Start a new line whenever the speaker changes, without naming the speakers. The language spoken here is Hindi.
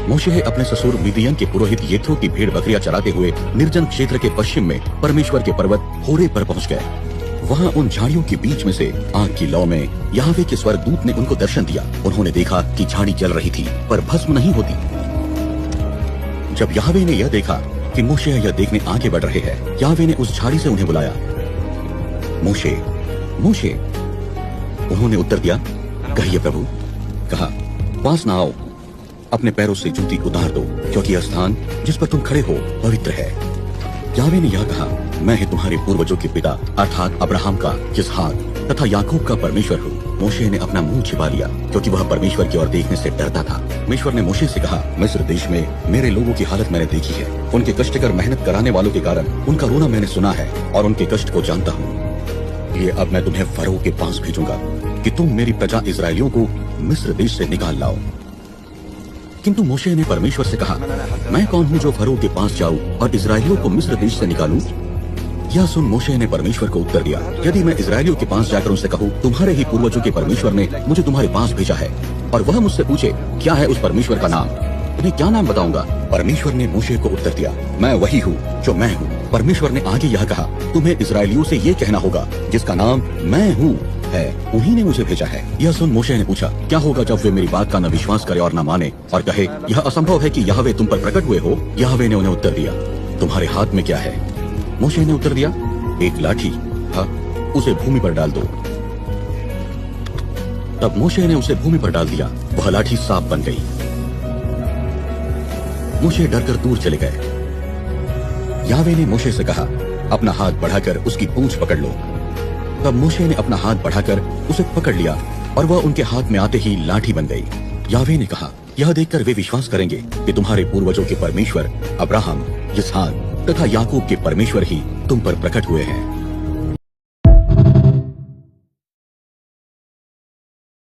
मोशे अपने ससुर मिदियन के पुरोहित येथ्रो की भेड़ बकरियां चराते हुए निर्जन क्षेत्र के पश्चिम में परमेश्वर के पर्वत होरे पर पहुंच गए। वहां उन झाड़ियों के बीच में से आग की लौ में याहवे के स्वर्गदूत ने उनको दर्शन दिया। उन्होंने देखा कि झाड़ी जल रही थी पर भस्म नहीं होती। जब याहवे ने यह देखा कि मोशे यह देखने आगे बढ़ रहे हैं, याहवे ने उस झाड़ी से उन्हें बुलाया, मोशे, मोशे। उन्होंने उत्तर दिया, कहिए प्रभु। कहा, पास ना आओ, अपने पैरों से जूती उतार दो, क्योंकि यह स्थान जिस पर तुम खड़े हो पवित्र है। याहवे ने यह कहा, मैं ही तुम्हारे पूर्वजों के पिता अर्थात अब्राहम का, इसहाक तथा याकूब का परमेश्वर हूँ। मोशे ने अपना मुंह छिपा लिया, क्योंकि वह परमेश्वर की ओर देखने से डरता था। परमेश्वर ने मोशे से कहा, मिस्र देश में मेरे लोगों की हालत मैंने देखी है। उनके कष्ट कर मेहनत कराने वालों के कारण उनका रोना मैंने सुना है और उनके कष्ट को जानता हूँ। ये अब मैं तुम्हें फरो के पास भेजूंगा कि तुम मेरी प्रजा इस्राएलियों को मिस्र देश से निकाल लाओ। किंतु मोशे ने परमेश्वर से कहा, मैं कौन हूँ जो फरो के पास जाऊँ और इस्राएलियों को मिस्र देश से निकालूं? यह सुन मोशे ने परमेश्वर को उत्तर दिया, यदि मैं इस्राएलियों के पास जाकर उनसे कहूँ, तुम्हारे ही पूर्वजों के परमेश्वर ने मुझे तुम्हारे पास भेजा है, और वह मुझसे पूछे क्या है उस परमेश्वर का नाम, उन्हें क्या नाम बताऊंगा? परमेश्वर ने मोशे को उत्तर दिया, मैं वही हूँ जो मैं हूँ। परमेश्वर ने आगे यह कहा, तुम्हें इस्राएलियों से ये कहना होगा, जिसका नाम मैं हूँ है, उन्हीं ने मुझे भेजा है। यह सुन मोशे ने पूछा, क्या होगा जब वे मेरी बात का न विश्वास करे और न माने और कहे, यह असंभव है कि याहवे तुम पर प्रकट हुए हो? याहवे ने उन्हें उत्तर दिया, तुम्हारे हाथ में क्या है? मोशे ने उत्तर दिया, एक लाठी। हाँ, उसे भूमि पर डाल दो। तब मोशे ने उसे भूमि पर डाल दिया, वह लाठी सांप बन गई। मोशे डरकर दूर चले गए। याहवे ने मोशे से कहा, अपना हाथ बढ़ाकर उसकी पूंछ पकड़ लो। तब मोशे ने अपना हाथ बढ़ाकर उसे पकड़ लिया और वह उनके हाथ में आते ही लाठी बन गई। याहवे ने कहा, यह देखकर वे विश्वास करेंगे कि तुम्हारे पूर्वजों के परमेश्वर अब्राहम, इसहाक तथा याकूब के परमेश्वर ही तुम पर प्रकट हुए हैं।